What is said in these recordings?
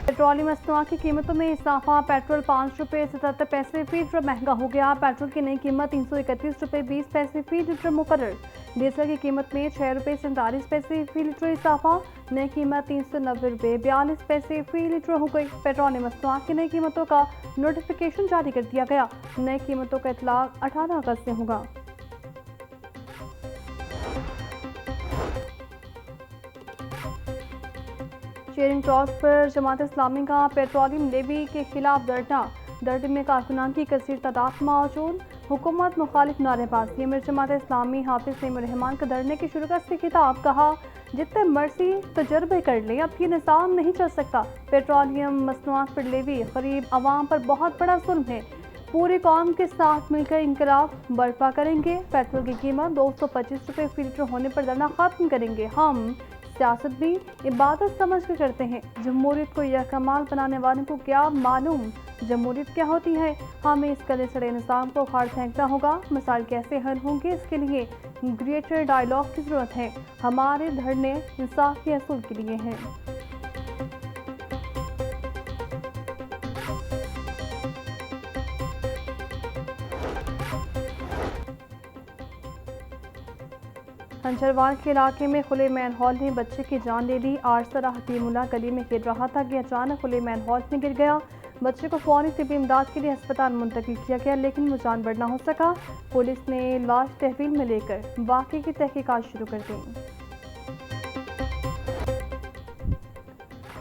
Petroleum मसनूआत की कीमतों में इजाफा। पेट्रोल 5 रुपये 77 पैसे फी लीटर महंगा हो गया। पेट्रोल की नई कीमत 331 रुपये 20 पैसे फी लीटर मुकर्रर। डीजल की कीमत में 6 रुपये 47 पैसे फी लीटर इजाफा। नई कीमत 390 रुपये 42 पैसे फी लीटर हो गई। पेट्रोलियम मसनूआत की नई कीमतों का नोटिफिकेशन जारी कर दिया गया। नई कीमतों का इतलाक 18 अगस्त से होगा। शेयरिंग क्रॉस पर जमात इस्लामी का पेट्रोलियम लेवी के खिलाफ धरना। धरने में कारकुनान की कसीर तादाद मौजूद। हुकूमत मुखालिफ नारेबाजी। अमीर जमात इस्लामी हाफिज सईमुर रहमान का धरने की शुरुआत से खिताब। कहा, जितने मर्जी तजर्बे कर लें, अब ये निज़ाम नहीं चल सकता। पेट्रोलियम मसनूआत पर लेवी गरीब आवाम पर बहुत बड़ा जुल्म है। पूरी कौम के साथ मिलकर इनकलाब बर्पा करेंगे। पेट्रोल की कीमत 225 रुपये फी लीटर होने पर धरना खत्म करेंगे। हम सियासत भी इबादत समझ कर करते हैं। जमहूरियत को यह कमाल बनाने वालों को क्या मालूम जमहूरियत क्या होती है। हमें इस गले सड़े निज़ाम को उखाड़ फेंकना होगा। मसाइल कैसे हल होंगे, इसके लिए ग्रेटर डायलॉग की ज़रूरत है। हमारे धरने इंसाफ के असूल के लिए हैं। खंजरवाल के इलाके में खुले मैनहोल ने बच्चे की जान ले ली। आरसरा हकीमुल्ला गली में खेल रहा था कि अचानक खुले मैनहोल में गिर गया। बच्चे को फौरी तिब्बी इमदाद के लिए अस्पताल मुंतकिल किया गया, लेकिन वो जानबर न हो सका। पुलिस ने लाश तहवील में लेकर वाक़े की तहकीकात शुरू कर दी।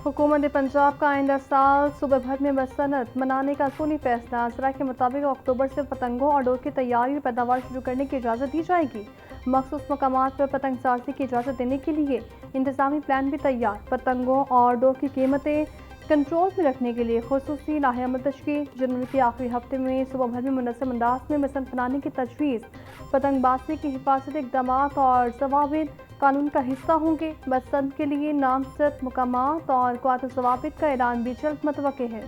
हुकूमत पंजाब का आइंदा साल सूबे भर में बसंत मनाने का असूली फैसला। ज़रा के मुताबिक अक्टूबर से पतंगों और डोर की तैयारी और पैदावार शुरू करने की इजाज़त दी जाएगी। मखसूस मकामात पर पतंगसाजी की इजाज़त देने के लिए इंतजामी प्लान भी तैयार। पतंगों और डोर की कीमतें कंट्रोल में रखने के लिए खुसूसी लाहेअमल तश्कील। जनवरी के आखिरी हफ्ते में सुबह भर में मुनज़्ज़म अंदाज में बसंत मनाने की तजवीज़। पतंगबाजी की हिफाजती इक़दाम और ज़वाबित कानून का हिस्सा होंगे। बसंत के लिए नामज़द मकामात और क़वात ज़वाबित का ऐलान भी जल्द मुतवक्के है।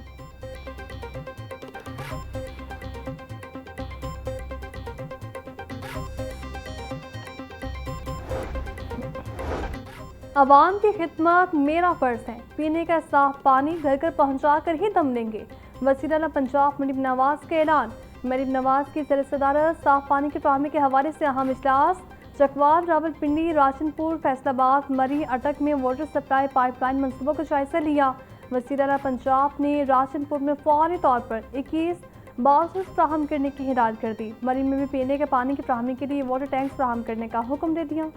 अवाम की खिदमत मेरा फ़र्ज है। पीने का साफ पानी घर घर पहुँचा कर ही दम लेंगे। वज़ीर आला पंजाब मरीम नवाज़ का ऐलान। मरीम नवाज़ की ज़र सदारत साफ पानी की फ़राहमी के हवाले से अहम इजलास। चकवाल, रावलपिंडी, राजनपुर, फैसलाबाद, मरी, अटक में वाटर सप्लाई पाइपलाइन मनसूबों का जायजा लिया। वज़ीर आला पंजाब ने राजनपुर में फौरी तौर पर 21 बाथरूम फ्राहम करने की हिदायत कर दी। मरी में भी पीने के पानी की फ़राहमी के लिए वाटर टैंक्स फ्राहम करने का हुक्म दे दिया।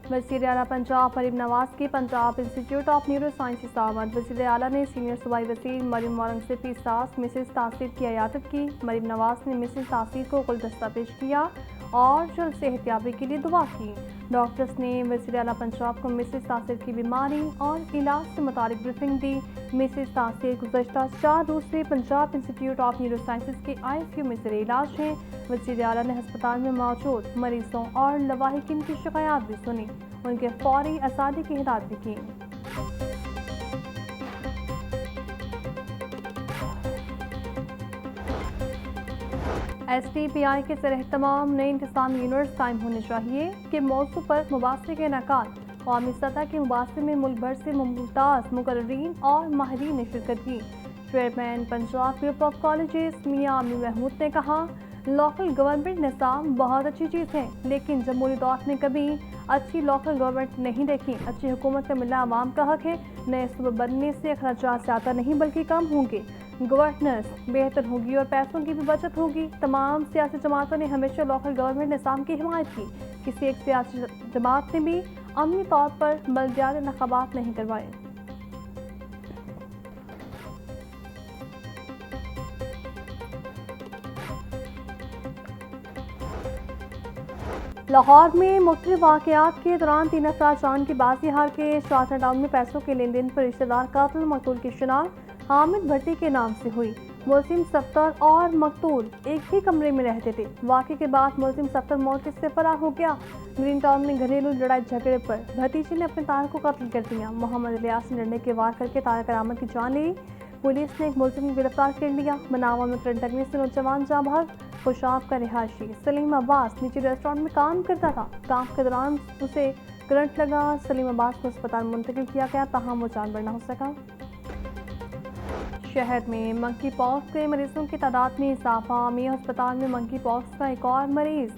वज़ीर आला पंजाब मरीम नवाज़ की Punjab institute of neuro sciences आमद। वज़ीर आला ने सीनियर सूबाई वज़ीर मरीम औरंगज़ेब की सास मिसेस तासीर की इयादत की। मरीम नवाज़ ने मिसेस तासीर को गुलदस्ता पेश किया और जल्द सेहतयाबी के लिए दुआ की। डॉक्टर्स ने वज़ीर आला पंजाब को मिसेस तासीर की बीमारी और इलाज से मुतालिक ब्रीफिंग दी। मिसेस तासीर गुज़श्ता 4 रोज़ से Punjab institute of neuro sciences के ICU में ज़ेर इलाज हैं। वज़ीर आला ने अस्पताल में मौजूद मरीजों और लवाहिकीन की शिकायत भी सुनी। उनके फौरी असादी की हिदायत भी की। STPI के ज़रिए तमाम नए इंतज़ामी यूनिट्स कायम होने चाहिए कि मौजू पर मुबासे के इनेकाद। कौमी सतह के मुबासे में मुल्क भर से मुमताज़ मुकर्रीन और माहिरीन ने शिरकत की। Chairman Punjab group of colleges Mian Amir Mahmood ने कहा, लोकल गवर्नमेंट निज़ाम बहुत अच्छी चीज़ है, लेकिन जमहूरी दौर में कभी अच्छी लोकल गवर्नमेंट नहीं देखी। अच्छी हुकूमत का मिलना आवाम का हक है। नए सूबे बनने से अखराजात ज़्यादा नहीं बल्कि कम होंगे। गवर्नेंस बेहतर होगी और पैसों की भी बचत होगी। तमाम सियासी जमातों ने हमेशा लोकल गवर्नमेंट निज़ाम की हिमायत की। किसी एक सियासी जमात ने भी अमली तौर पर बल्दियाती इंतखाबात नहीं करवाए। लाहौर में मुख्तलिफ वाक़यात के दौरान 3 अफराद जान की बाजी हार के। शार्टर टाउन में पैसों के लेन देन पर रिश्तेदार कातिल मकतूल की शिनाख्त हामिद भट्टी के नाम से हुई। मुलजिम सफ्तर और मकतूल एक ही कमरे में रहते थे। वाक़े के बाद मुलजिम सफ्तर मौके से फरार हो गया। ग्रीन टाउन में घरेलू लड़ाई झगड़े पर भतीजे ने अपने तार को कत्ल कर दिया। मोहम्मद इलियास ने लड़ने के वार करके तारा करामत की जान ली। पुलिस ने एक मुलजिम को गिरफ्तार कर लिया। मनावा में करंट लगने से नौजवान जाँ भाग। खुशाब का रिहायशी सलीम अब्बास निजी रेस्टोरेंट में काम करता था। काम के दौरान उसे करंट लगा। सलीम अब्बास को अस्पताल मुंतकिल किया गया, ताहम वो जानवर न हो सका। शहर में मंकी पॉक्स के मरीजों की तादाद में इजाफा। मियां अस्पताल में मंकी पॉक्स का एक और मरीज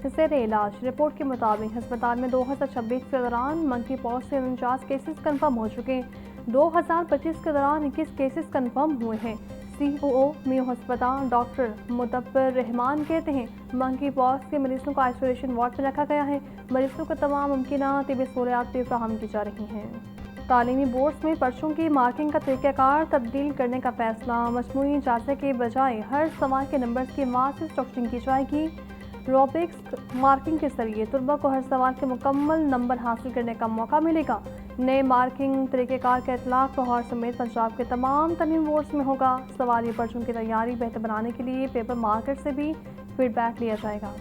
जेर इलाज। रिपोर्ट के मुताबिक अस्पताल में 2026 के दौरान मंकी पॉक्स के 49 केसेस कन्फर्म हो चुके हैं। 2025 के दौरान 21 केसेस कन्फर्म हुए हैं। COO मियां अस्पताल डॉक्टर मुदब्बर रहमान कहते हैं, मंकी पॉक्स के मरीजों को आइसोलेशन वार्ड में रखा गया है। मरीजों को तमाम मुमकिन तिबी सहूलियात भी फराहम की जा रही हैं। तालीमी बोर्ड्स में पर्चों की मार्किंग का तरीक़ाकार तब्दील करने का फैसला। मजमूई जांच के बजाय हर सवाल के नंबर की मार से स्ट्रक्चरिंग की जाएगी। रोबिक्स मार्किंग के जरिए तलबा को हर सवाल के मुकम्मल नंबर हासिल करने का मौका मिलेगा। नए मार्किंग तरीक़ेकार का इतलाक़ लाहौर समेत पंजाब के तमाम तालीमी बोर्ड्स में होगा। सवाली पर्चों की तैयारी बेहतर बनाने के लिए पेपर मार्कर से भी फीडबैक लिया जाएगा।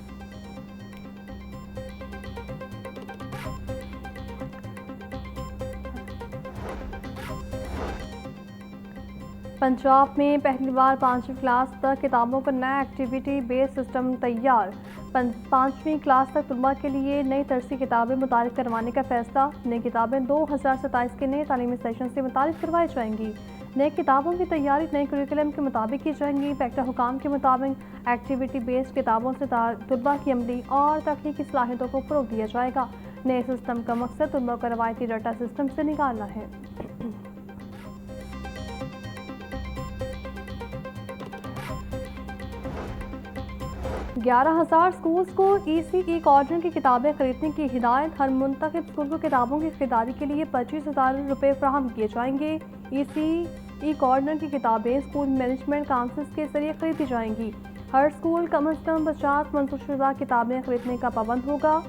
पंजाब में पहली बार 5वीं क्लास तक किताबों का नया एक्टिविटी बेस्ड सिस्टम तैयार। 5वीं क्लास तक तलबा के लिए नई तरसी किताबें मुतारिफ करवाने का फैसला। नई किताबें 2027 के नए तालीमी सेशन से मुतारिफ करवाई जाएंगी। नई किताबों की तैयारी नए करिकुलम के मुताबिक की जाएंगी। फैक्टर हुकाम के मुताबिक एक्टिविटी बेस्ड किताबों से तलबा की अमली और तकनीकी सलाहियतों को फ़रोग़ दिया जाएगा। नए सिस्टम का मकसद तलबा को रवायती डाटा सिस्टम से निकालना है। 11,000 स्कूल्स को ECE कॉर्नर की किताबें खरीदने की हिदायत। हर मुंतखब स्कूल को किताबों की खरीदारी के लिए 25,000 रुपये फराहम किए जाएंगे। ECE कॉर्नर की किताबें स्कूल मैनेजमेंट काउंसिल के जरिए खरीदी जाएंगी। हर स्कूल कम से कम 50 मंजूरशुदा किताबें खरीदने का पाबंद होगा।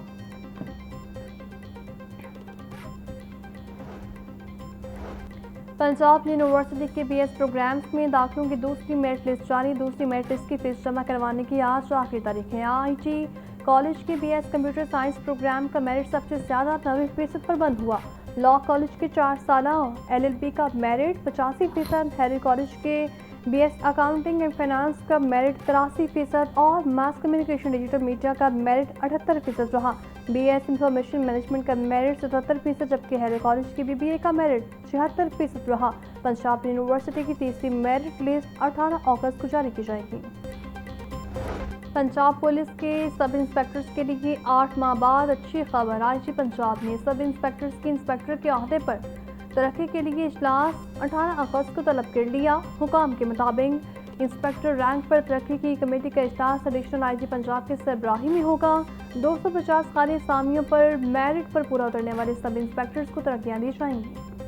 पंजाब यूनिवर्सिटी के BS प्रोग्राम्स में दाखिलों की दूसरी मेरिट लिस्ट जारी। दूसरी मेरिट लिस्ट की फीस जमा करवाने की आज आखिरी तारीख है। IIT कॉलेज के BS कंप्यूटर साइंस प्रोग्राम का मेरिट सबसे ज़्यादा 90% पर बंद हुआ। लॉ कॉलेज के 4 साला LLB का मेरिट 85%, हैरी कॉलेज के BS अकाउंटिंग एंड फाइनेंस का मेरिट 83% और मास कम्युनिकेशन डिजिटल मीडिया का मेरिट 78% रहा। BS इंफॉर्मेशन मैनेजमेंट का मेरिट 77%, जबकि हैरी कॉलेज की BBA का मेरिट 76% रहा। पंजाब यूनिवर्सिटी की तीसरी मेरिट लिस्ट 18 अगस्त को जारी की जाएगी। पंजाब पुलिस के सब इंस्पेक्टर्स के लिए 8 माह बाद अच्छी खबर। IG पंजाब ने सब इंस्पेक्टर्स की इंस्पेक्टर के अहदे पर तरक्की के लिए इजलास 18 अगस्त को तलब कर लिया। हुकाम के मुताबिक इंस्पेक्टर रैंक पर तरक्की की कमेटी का इजलास एडिशनल IG पंजाब के सरबराही में होगा। 250 खाली असामियों पर मेरिट पर पूरा उतरने वाले सब इंस्पेक्टर्स को तरक्कियां दी जाएंगी।